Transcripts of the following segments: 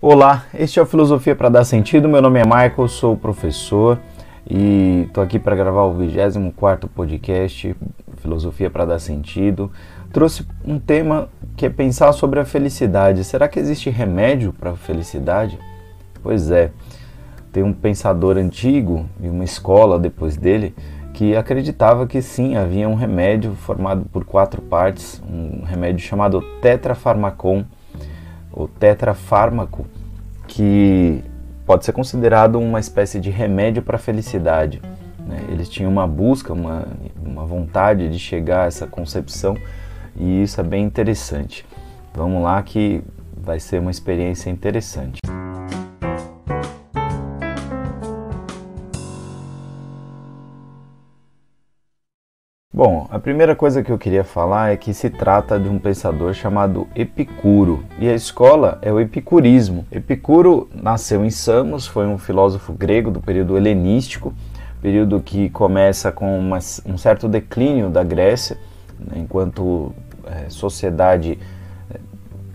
Olá, este é o Filosofia para Dar Sentido. Meu nome é Michael, sou professor e estou aqui para gravar o 24º podcast Filosofia para Dar Sentido. Trouxe um tema que é pensar sobre a felicidade. Será que existe remédio para a felicidade? Pois é, tem um pensador antigo e uma escola depois dele que acreditava que sim, havia um remédio formado por 4 partes, um remédio chamado tetrafarmacon, o tetrafármaco, que pode ser considerado uma espécie de remédio para a felicidade. Eles tinham uma busca, uma vontade de chegar a essa concepção, e isso é bem interessante. Vamos lá que vai ser uma experiência interessante. Bom, a primeira coisa que eu queria falar é que se trata de um pensador chamado Epicuro, e a escola é o epicurismo. Epicuro nasceu em Samos, foi um filósofo grego do período helenístico, período que começa com um certo declínio da Grécia, enquanto sociedade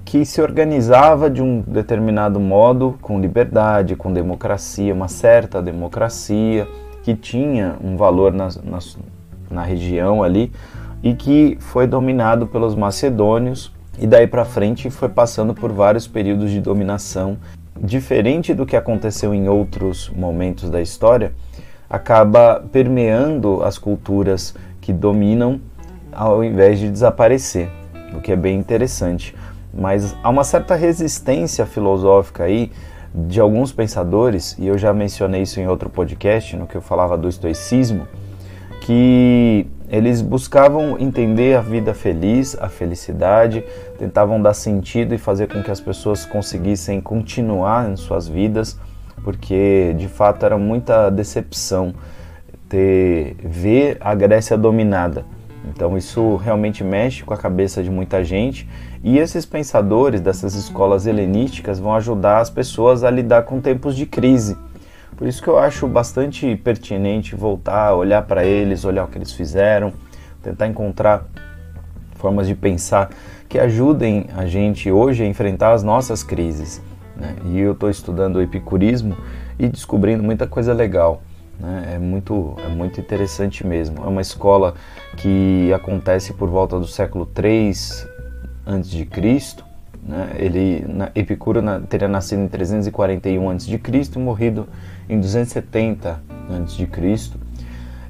que se organizava de um determinado modo, com liberdade, com democracia, uma certa democracia, que tinha um valor na região ali, e que foi dominado pelos macedônios, e daí para frente foi passando por vários períodos de dominação. Diferente do que aconteceu em outros momentos da história, acaba permeando as culturas que dominam ao invés de desaparecer, o que é bem interessante. Mas há uma certa resistência filosófica aí de alguns pensadores, e eu já mencionei isso em outro podcast, no que eu falava do estoicismo, que eles buscavam entender a vida feliz, a felicidade, tentavam dar sentido e fazer com que as pessoas conseguissem continuar em suas vidas, porque de fato era muita decepção ver a Grécia dominada. Então isso realmente mexe com a cabeça de muita gente, e esses pensadores dessas escolas helenísticas vão ajudar as pessoas a lidar com tempos de crise. Por isso que eu acho bastante pertinente voltar, olhar para eles, olhar o que eles fizeram, tentar encontrar formas de pensar que ajudem a gente hoje a enfrentar as nossas crises, né? E eu estou estudando o epicurismo e descobrindo muita coisa legal, né? É muito interessante mesmo. É uma escola que acontece por volta do século 3 a.C., né? Epicuro teria nascido em 341 a.C. e morrido em 270 a.C.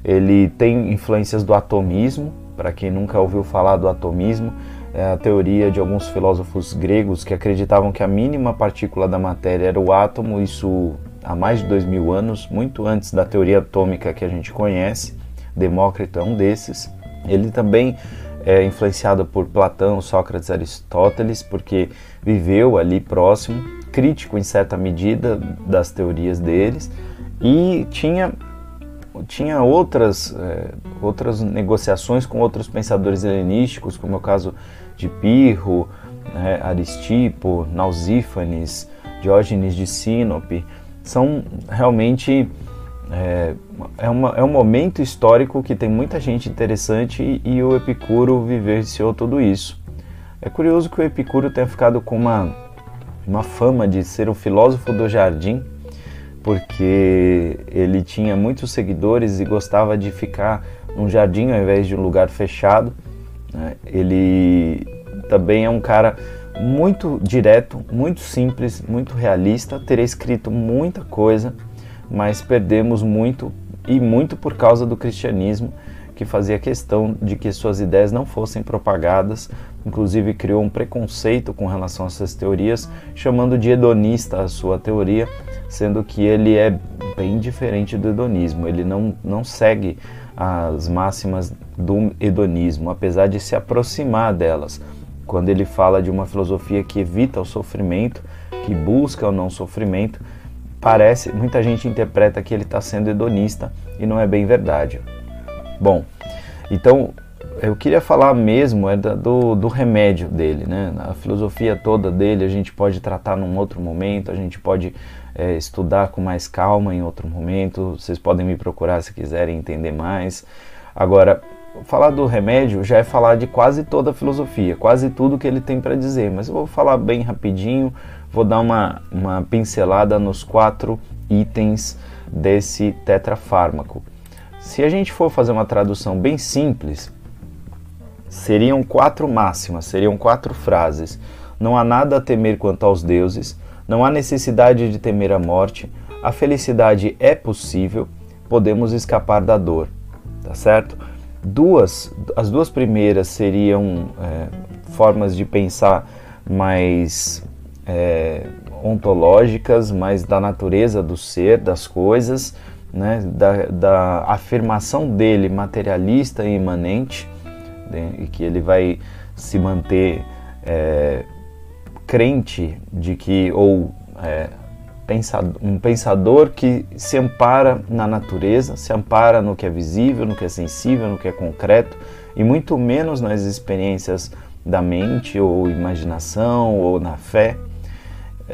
Ele tem influências do atomismo. Para quem nunca ouviu falar do atomismo, é a teoria de alguns filósofos gregos que acreditavam que a mínima partícula da matéria era o átomo, isso há mais de 2000 anos, muito antes da teoria atômica que a gente conhece. Demócrito é um desses. Ele também é influenciado por Platão, Sócrates, Aristóteles, porque viveu ali próximo, crítico em certa medida das teorias deles, e tinha outras negociações com outros pensadores helenísticos, como é o caso de Pirro, Aristipo, Nausífanes, Diógenes de Sinope. São realmente um momento histórico que tem muita gente interessante, e o Epicuro vivenciou tudo isso. É curioso que o Epicuro tenha ficado com uma fama de ser o filósofo do jardim, porque ele tinha muitos seguidores e gostava de ficar num jardim ao invés de um lugar fechado, né? Ele também é um cara muito direto, muito simples, muito realista, teria escrito muita coisa, mas perdemos muito, e muito por causa do cristianismo, que fazia questão de que suas ideias não fossem propagadas. Inclusive criou um preconceito com relação a essas teorias, chamando de hedonista a sua teoria, sendo que ele é bem diferente do hedonismo. Ele não segue as máximas do hedonismo, apesar de se aproximar delas. Quando ele fala de uma filosofia que evita o sofrimento, que busca o não sofrimento, muita gente interpreta que ele está sendo hedonista, e não é bem verdade. Bom, então eu queria falar mesmo do remédio dele, né? A filosofia toda dele a gente pode tratar num outro momento, a gente pode estudar com mais calma em outro momento. Vocês podem me procurar se quiserem entender mais. Agora, falar do remédio já é falar de quase toda a filosofia, quase tudo que ele tem para dizer, mas eu vou falar bem rapidinho, vou dar uma pincelada nos 4 itens desse tetrafármaco. Se a gente for fazer uma tradução bem simples, seriam 4 máximas, seriam 4 frases. Não há nada a temer quanto aos deuses, não há necessidade de temer a morte, a felicidade é possível, podemos escapar da dor, tá certo? As duas primeiras seriam formas de pensar mais ontológicas, mais da natureza do ser, das coisas, né? da afirmação dele materialista e imanente, né? E que ele vai se manter crente de que, ou um pensador que se ampara na natureza, se ampara no que é visível, no que é sensível, no que é concreto, e muito menos nas experiências da mente, ou imaginação, ou na fé.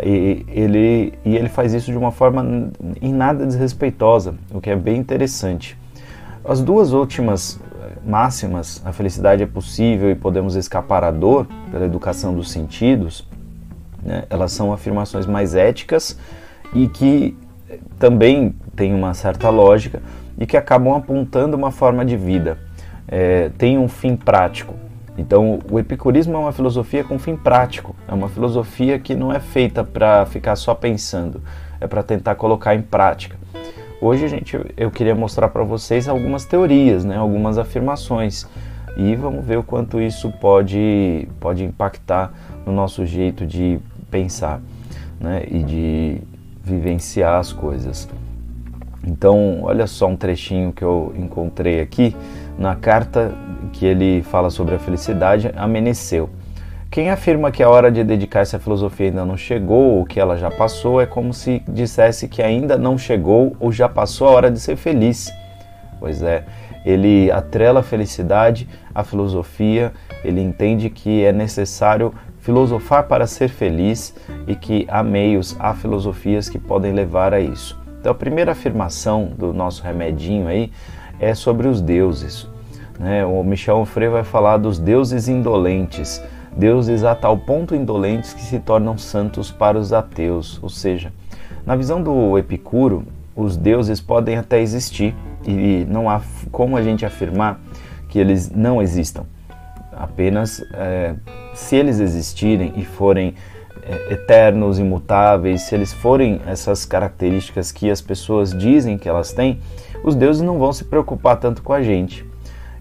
E ele faz isso de uma forma em nada desrespeitosa, o que é bem interessante. As duas últimas máximas, a felicidade é possível e podemos escapar à dor, pela educação dos sentidos, né, elas são afirmações mais éticas e que também têm uma certa lógica e que acabam apontando uma forma de vida, tem um fim prático. Então, o epicurismo é uma filosofia com fim prático, é uma filosofia que não é feita para ficar só pensando, é para tentar colocar em prática. Hoje eu queria mostrar para vocês algumas teorias, né, algumas afirmações, e vamos ver o quanto isso pode impactar no nosso jeito de pensar, né, e de vivenciar as coisas. Então, olha só um trechinho que eu encontrei aqui na carta que ele fala sobre a felicidade a Meneceu. Quem afirma que a hora de dedicar-se à filosofia ainda não chegou ou que ela já passou é como se dissesse que ainda não chegou ou já passou a hora de ser feliz. Pois é, ele atrela a felicidade à filosofia, ele entende que é necessário filosofar para ser feliz e que há meios, há filosofias que podem levar a isso. Então a primeira afirmação do nosso remedinho aí é sobre os deuses, né? O Michel Onfray vai falar dos deuses indolentes, deuses a tal ponto indolentes que se tornam santos para os ateus. Ou seja, na visão do Epicuro, os deuses podem até existir e não há como a gente afirmar que eles não existam. Apenas se eles existirem e forem eternos, imutáveis, se eles forem essas características que as pessoas dizem que elas têm, os deuses não vão se preocupar tanto com a gente.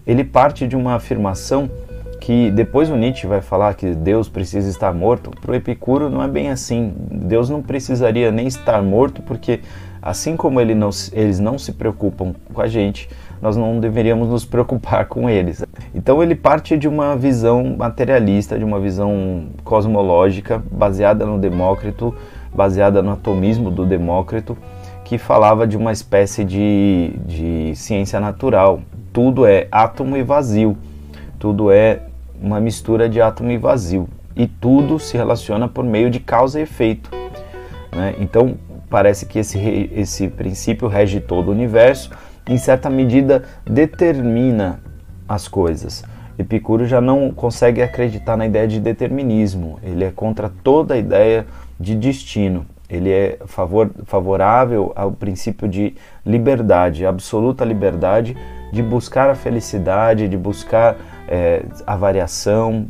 Ele parte de uma afirmação que depois o Nietzsche vai falar que Deus precisa estar morto. Para o Epicuro não é bem assim. Deus não precisaria nem estar morto, porque assim como eles não se preocupam com a gente, nós não deveríamos nos preocupar com eles. Então ele parte de uma visão materialista, de uma visão cosmológica, baseada no Demócrito, baseada no atomismo do Demócrito, que falava de uma espécie de ciência natural. Tudo é átomo e vazio, tudo é uma mistura de átomo e vazio, e tudo se relaciona por meio de causa e efeito, né? Então parece que esse princípio rege todo o universo, em certa medida determina as coisas. Epicuro já não consegue acreditar na ideia de determinismo, ele é contra toda a ideia de destino, ele é favorável ao princípio de liberdade, absoluta liberdade, de buscar a felicidade, de buscar a variação,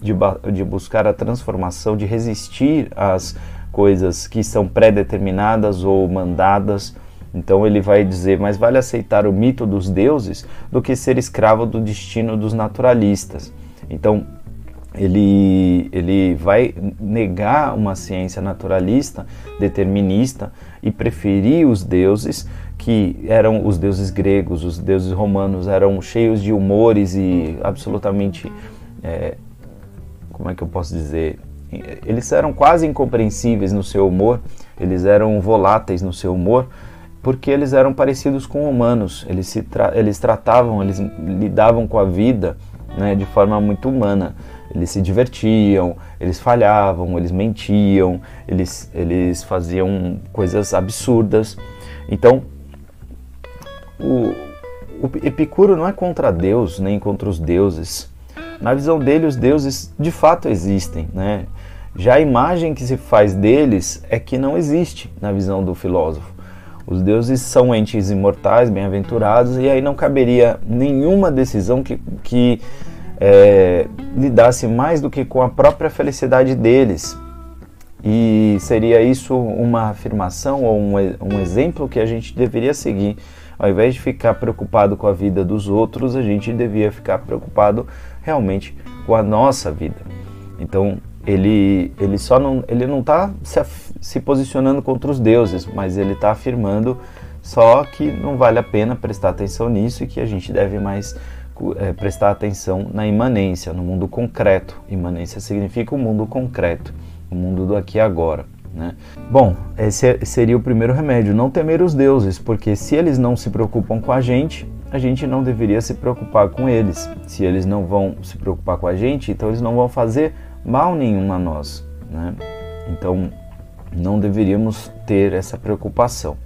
de buscar a transformação, de resistir às coisas que são pré-determinadas ou mandadas. Então ele vai dizer, mas vale aceitar o mito dos deuses do que ser escravo do destino dos naturalistas. Então ele vai negar uma ciência naturalista, determinista, e preferir os deuses que eram os deuses gregos, os deuses romanos, eram cheios de humores e absolutamente, como é que eu posso dizer, eles eram quase incompreensíveis no seu humor, eles eram voláteis no seu humor, porque eles eram parecidos com humanos, eles tratavam, eles lidavam com a vida, né, de forma muito humana. Eles se divertiam, eles falhavam, eles mentiam, eles faziam coisas absurdas. Então, o Epicuro não é contra Deus, nem contra os deuses. Na visão dele, os deuses de fato existem, né? Já a imagem que se faz deles é que não existe na visão do filósofo. Os deuses são entes imortais, bem-aventurados, e aí não caberia nenhuma decisão que lidasse mais do que com a própria felicidade deles. E seria isso uma afirmação ou um exemplo que a gente deveria seguir. Ao invés de ficar preocupado com a vida dos outros, a gente devia ficar preocupado realmente com a nossa vida. Então, ele não está se posicionando contra os deuses, mas ele está afirmando só que não vale a pena prestar atenção nisso e que a gente deve mais prestar atenção na imanência, no mundo concreto. Imanência significa o mundo concreto, o mundo do aqui e agora, né? Bom, esse seria o primeiro remédio, não temer os deuses, porque se eles não se preocupam com a gente não deveria se preocupar com eles. Se eles não vão se preocupar com a gente, então eles não vão fazer mal nenhum a nós, né? Então não deveríamos ter essa preocupação.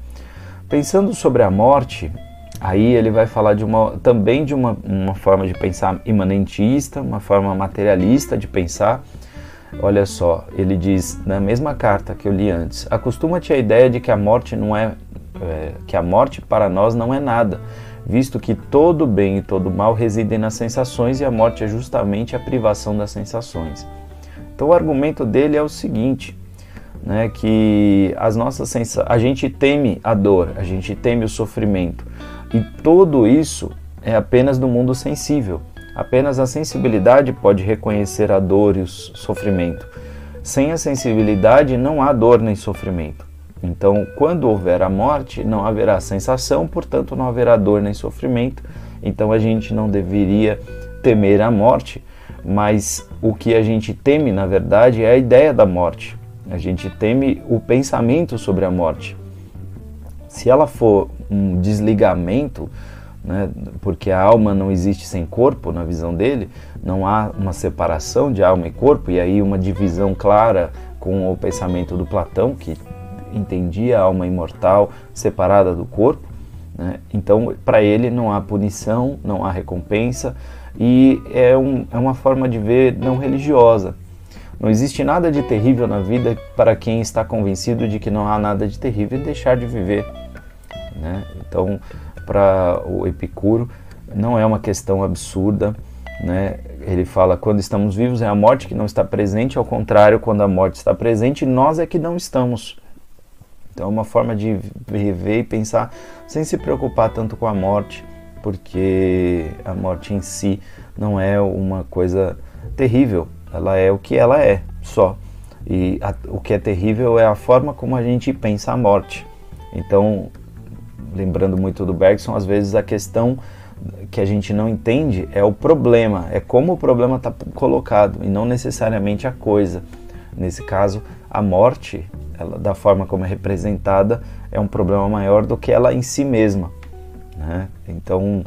Pensando sobre a morte, aí ele vai falar também de uma forma de pensar imanentista, uma forma materialista de pensar. Olha só, ele diz na mesma carta que eu li antes: acostuma-te à ideia de que a morte que a morte para nós não é nada, visto que todo bem e todo mal residem nas sensações e a morte é justamente a privação das sensações. Então o argumento dele é o seguinte, né, que a gente teme a dor, a gente teme o sofrimento, e tudo isso é apenas do mundo sensível. Apenas a sensibilidade pode reconhecer a dor e o sofrimento. Sem a sensibilidade não há dor nem sofrimento. Então, quando houver a morte, não haverá sensação, portanto não haverá dor nem sofrimento. Então a gente não deveria temer a morte, mas o que a gente teme, na verdade, é a ideia da morte. A gente teme o pensamento sobre a morte. Se ela for um desligamento, né, porque a alma não existe sem corpo, na visão dele, não há uma separação de alma e corpo, e aí uma divisão clara com o pensamento do Platão, que entendia a alma imortal separada do corpo, né? Então, para ele não há punição, não há recompensa, e é uma forma de ver não religiosa. Não existe nada de terrível na vida para quem está convencido de que não há nada de terrível e deixar de viver, né? Então, para o Epicuro, não é uma questão absurda, né? Ele fala, quando estamos vivos é a morte que não está presente, ao contrário, quando a morte está presente, nós é que não estamos. Então é uma forma de viver e pensar sem se preocupar tanto com a morte, porque a morte em si não é uma coisa terrível, ela é o que ela é, só. E o que é terrível é a forma como a gente pensa a morte. Então, lembrando muito do Bergson, às vezes a questão que a gente não entende é o problema, é como o problema está colocado e não necessariamente a coisa. Nesse caso, a morte, da forma como é representada, é um problema maior do que ela em si mesma, né? Então,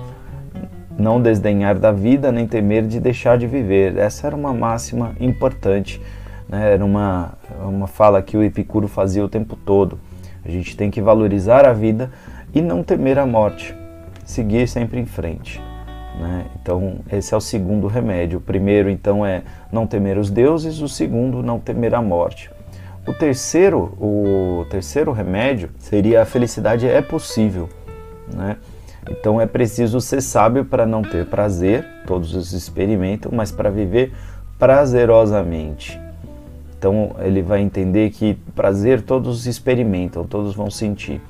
não desdenhar da vida, nem temer de deixar de viver. Essa era uma máxima importante, né? Era uma fala que o Epicuro fazia o tempo todo. A gente tem que valorizar a vida e não temer a morte, seguir sempre em frente, né? Então, esse é o segundo remédio. O primeiro, então, é não temer os deuses, o segundo, não temer a morte. O terceiro remédio seria a felicidade é possível, né? Então é preciso ser sábio para não ter prazer, todos os experimentam, mas para viver prazerosamente. Então ele vai entender que prazer todos experimentam, todos vão sentir,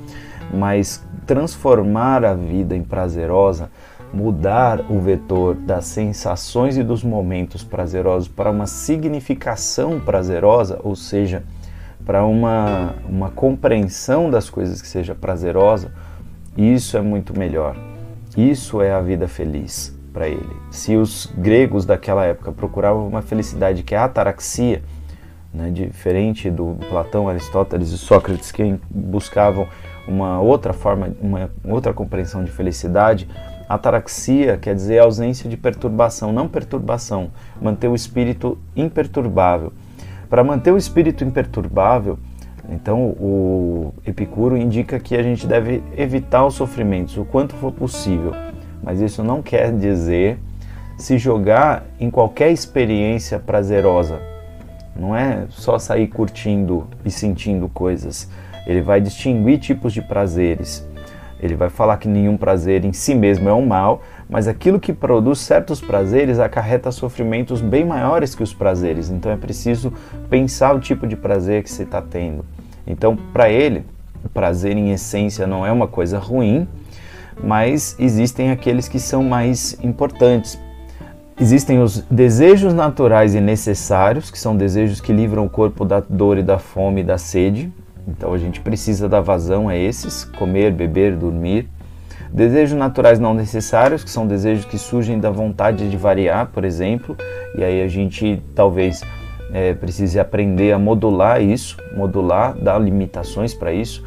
mas transformar a vida em prazerosa, mudar o vetor das sensações e dos momentos prazerosos para uma significação prazerosa, ou seja, para uma compreensão das coisas que seja prazerosa, isso é muito melhor. Isso é a vida feliz para ele. Se os gregos daquela época procuravam uma felicidade que é a ataraxia, né, diferente do Platão, Aristóteles e Sócrates, que buscavam uma outra forma, uma outra compreensão de felicidade, ataraxia quer dizer ausência de perturbação, não perturbação, manter o espírito imperturbável. Para manter o espírito imperturbável, então o Epicuro indica que a gente deve evitar os sofrimentos o quanto for possível. mas isso não quer dizer se jogar em qualquer experiência prazerosa. Não é só sair curtindo e sentindo coisas. Ele vai distinguir tipos de prazeres. Ele vai falar que nenhum prazer em si mesmo é um mal, mas aquilo que produz certos prazeres acarreta sofrimentos bem maiores que os prazeres. Então é preciso pensar o tipo de prazer que você está tendo. Então, para ele, o prazer em essência não é uma coisa ruim, mas existem aqueles que são mais importantes. Existem os desejos naturais e necessários, que são desejos que livram o corpo da dor e da fome e da sede. Então a gente precisa dar vazão a esses: comer, beber, dormir. Desejos naturais não necessários, que são desejos que surgem da vontade de variar, por exemplo, e aí a gente talvez precise aprender a modular isso, dar limitações para isso,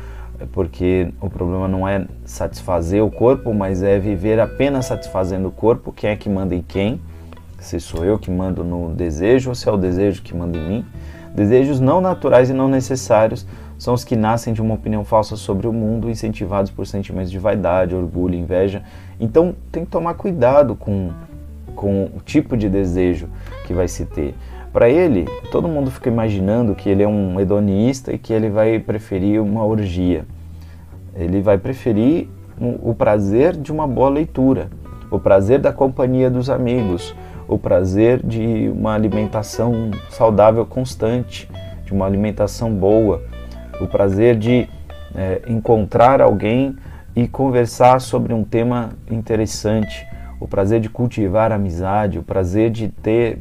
porque o problema não é satisfazer o corpo, mas é viver apenas satisfazendo o corpo. Quem é que manda em quem? Se sou eu que mando no desejo ou se é o desejo que manda em mim? Desejos não naturais e não necessários são os que nascem de uma opinião falsa sobre o mundo, incentivados por sentimentos de vaidade, orgulho, inveja. Então tem que tomar cuidado com o tipo de desejo que vai se ter. Para ele, todo mundo fica imaginando que ele é um hedonista e que ele vai preferir uma orgia. Ele vai preferir o prazer de uma boa leitura, o prazer da companhia dos amigos, o prazer de uma alimentação saudável constante, de uma alimentação boa, o prazer de encontrar alguém e conversar sobre um tema interessante, o prazer de cultivar a amizade, o prazer de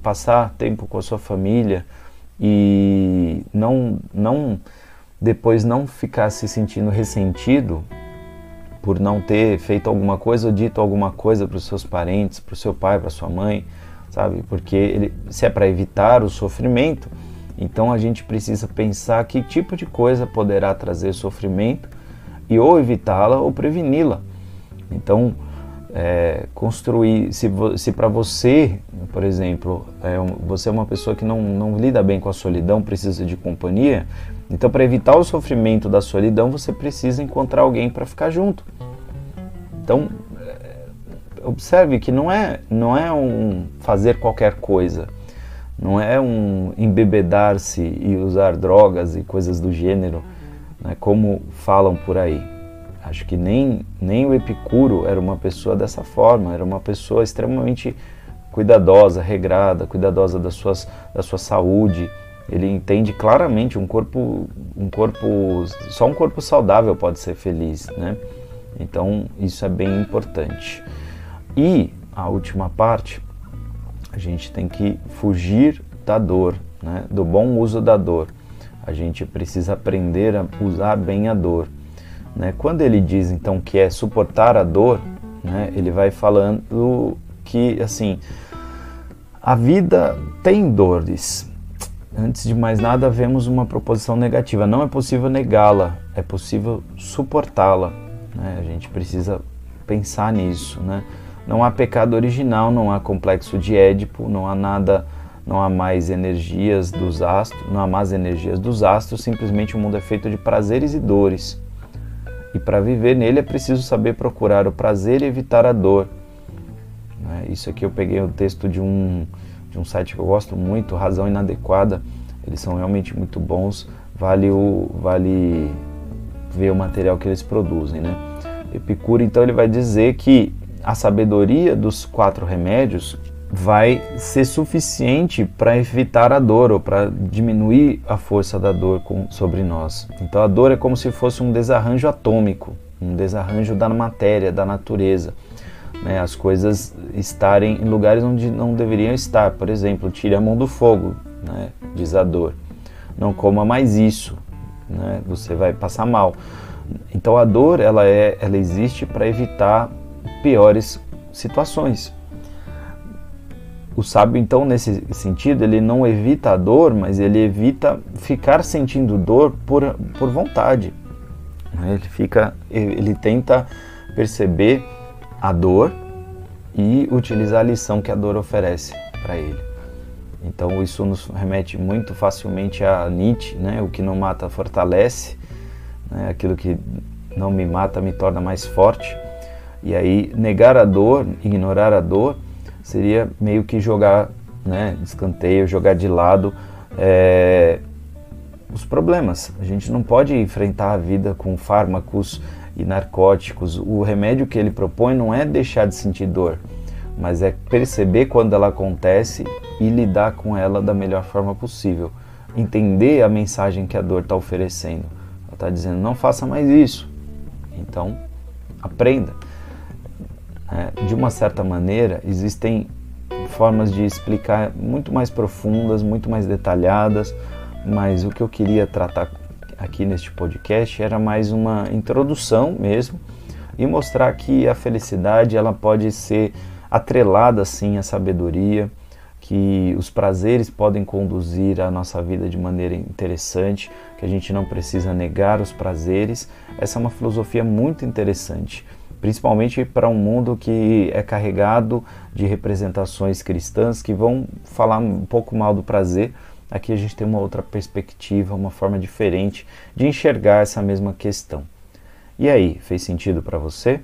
passar tempo com a sua família e depois não ficar se sentindo ressentido por não ter feito alguma coisa ou dito alguma coisa para os seus parentes, para o seu pai, para a sua mãe, sabe? Porque se é para evitar o sofrimento, então a gente precisa pensar que tipo de coisa poderá trazer sofrimento e ou evitá-la ou preveni-la. Então, construir, se para você, por exemplo, você é uma pessoa que não lida bem com a solidão, precisa de companhia, então para evitar o sofrimento da solidão, você precisa encontrar alguém para ficar junto. Então, observe que não é um fazer qualquer coisa, não é um embebedar-se e usar drogas e coisas do gênero, né, como falam por aí. Acho que nem o Epicuro era uma pessoa dessa forma, era uma pessoa extremamente cuidadosa, regrada, cuidadosa da sua saúde. Ele entende claramente só um corpo saudável pode ser feliz, né? Então isso é bem importante. E a última parte, a gente tem que fugir da dor, né? Do bom uso da dor. A gente precisa aprender a usar bem a dor, né? Quando ele diz então que é suportar a dor, né, ele vai falando que assim, a vida tem dores. Antes de mais nada, vemos uma proposição negativa. Não é possível negá-la, é possível suportá-la, né? A gente precisa pensar nisso, né? Não há pecado original, não há complexo de Édipo, não há mais energias dos astros, não há más energias dos astros, simplesmente o mundo é feito de prazeres e dores. E para viver nele é preciso saber procurar o prazer e evitar a dor. Isso aqui eu peguei o texto de um site que eu gosto muito, Razão Inadequada. Eles são realmente muito bons, vale ver o material que eles produzem, né? Epicuro, então, ele vai dizer que a sabedoria dos 4 remédios vai ser suficiente para evitar a dor ou para diminuir a força da dor sobre nós. Então a dor é como se fosse um desarranjo atômico, um desarranjo da matéria, da natureza, né? As coisas estarem em lugares onde não deveriam estar. Por exemplo, tire a mão do fogo, né? Diz a dor. Não coma mais isso, né? Você vai passar mal. Então a dor ela existe para evitar piores situações. O sábio, então, nesse sentido, ele não evita a dor, mas ele evita ficar sentindo dor por vontade. Ele tenta perceber a dor e utilizar a lição que a dor oferece para ele. Então isso nos remete muito facilmente a Nietzsche, né? O que não mata fortalece, né? Aquilo que não me mata me torna mais forte. E aí negar a dor, ignorar a dor, seria meio que jogar, né, de escanteio, jogar de lado os problemas. A gente não pode enfrentar a vida com fármacos e narcóticos. O remédio que ele propõe não é deixar de sentir dor, mas é perceber quando ela acontece e lidar com ela da melhor forma possível. Entender a mensagem que a dor está oferecendo. Ela está dizendo, não faça mais isso. Então, aprenda. De uma certa maneira, existem formas de explicar muito mais profundas, muito mais detalhadas, mas o que eu queria tratar aqui neste podcast era mais uma introdução mesmo e mostrar que a felicidade ela pode ser atrelada sim à sabedoria, que os prazeres podem conduzir a nossa vida de maneira interessante, que a gente não precisa negar os prazeres. Essa é uma filosofia muito interessante, principalmente para um mundo que é carregado de representações cristãs que vão falar um pouco mal do prazer. Aqui a gente tem uma outra perspectiva, uma forma diferente de enxergar essa mesma questão. E aí, fez sentido para você?